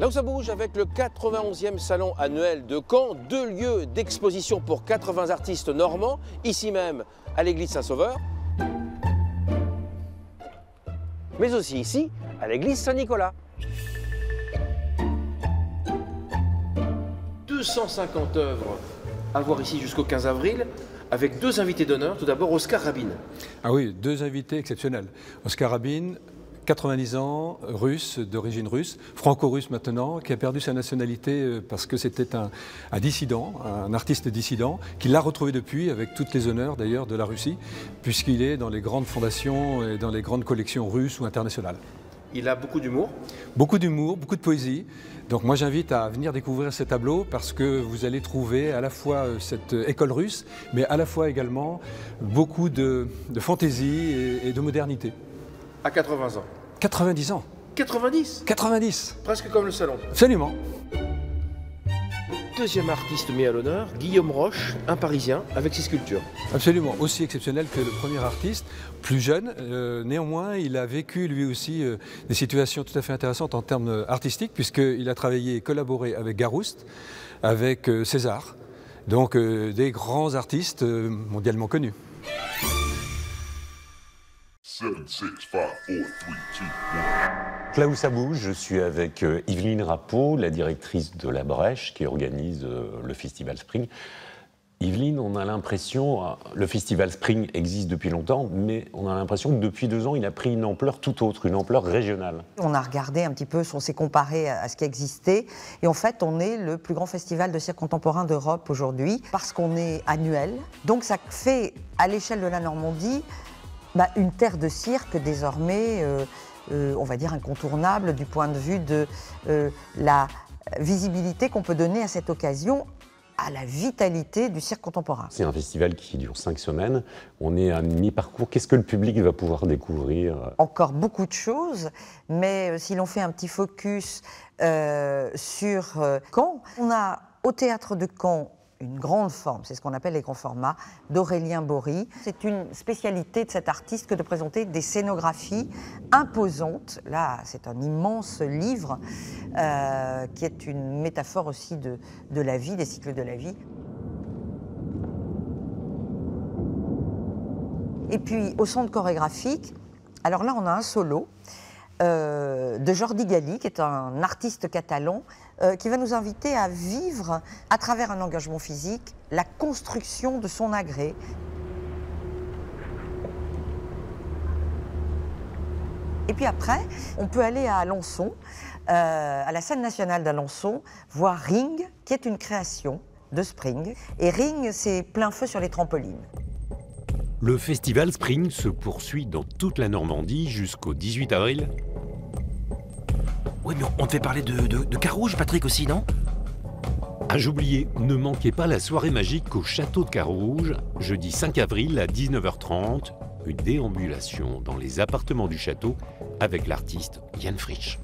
Là où ça bouge avec le 91e salon annuel de Caen, 2 lieux d'exposition pour 80 artistes normands, ici même à l'église Saint-Sauveur, mais aussi ici à l'église Saint-Nicolas. 250 œuvres à voir ici jusqu'au 15 avril, avec 2 invités d'honneur. Tout d'abord Oscar Rabin. Ah oui, 2 invités exceptionnels. Oscar Rabin, 90 ans, russe, d'origine russe, franco-russe maintenant, qui a perdu sa nationalité parce que c'était un dissident, un artiste dissident, qui l'a retrouvé depuis avec toutes les honneurs d'ailleurs de la Russie, puisqu'il est dans les grandes fondations et dans les grandes collections russes ou internationales. Il a beaucoup d'humour. Beaucoup d'humour, beaucoup de poésie. Donc moi j'invite à venir découvrir ces tableaux parce que vous allez trouver à la fois cette école russe, mais à la fois également beaucoup de fantaisie et de modernité. À 80 ans. 90 ans. 90 90. Presque comme le salon. Absolument. Deuxième artiste mis à l'honneur, Guillaume Roche, un Parisien, avec ses sculptures. Absolument, aussi exceptionnel que le premier artiste, plus jeune. Néanmoins, il a vécu lui aussi des situations tout à fait intéressantes en termes artistiques, puisqu'il a travaillé et collaboré avec Garouste, avec César, donc des grands artistes mondialement connus. 7, 6, 5, 4, 3, 2, 1. Là où ça bouge, je suis avec Yveline Rappeau, la directrice de La Brèche, qui organise le Festival Spring. Yveline, on a l'impression, le Festival Spring existe depuis longtemps, mais on a l'impression que depuis 2 ans, il a pris une ampleur tout autre, une ampleur régionale. On a regardé un petit peu, on s'est comparé à ce qui existait, et en fait, on est le plus grand festival de cirque contemporain d'Europe aujourd'hui, parce qu'on est annuel. Donc ça fait, à l'échelle de la Normandie, une terre de cirque désormais, on va dire incontournable du point de vue de la visibilité qu'on peut donner à cette occasion à la vitalité du cirque contemporain. C'est un festival qui dure 5 semaines, on est à mi-parcours. Qu'est-ce que le public va pouvoir découvrir? Encore beaucoup de choses, mais si l'on fait un petit focus sur Caen, on a au Théâtre de Caen une grande forme, c'est ce qu'on appelle les grands formats, d'Aurélien Bory. C'est une spécialité de cet artiste que de présenter des scénographies imposantes. Là, c'est un immense livre qui est une métaphore aussi de la vie, des cycles de la vie. Et puis, au centre chorégraphique, alors là, on a un solo de Jordi Galli, qui est un artiste catalan, qui va nous inviter à vivre, à travers un engagement physique, la construction de son agrès. Et puis après, on peut aller à Alençon, à la scène nationale d'Alençon, voir Ring, qui est une création de Spring. Et Ring, c'est plein feu sur les trampolines. Le festival Spring se poursuit dans toute la Normandie jusqu'au 18 avril. Oui, mais on devait parler de Carouge, Patrick, aussi, non? Ah, j'oubliais, ne manquez pas la soirée magique au château de Carouge, jeudi 5 avril à 19h30, une déambulation dans les appartements du château avec l'artiste Yann Frisch.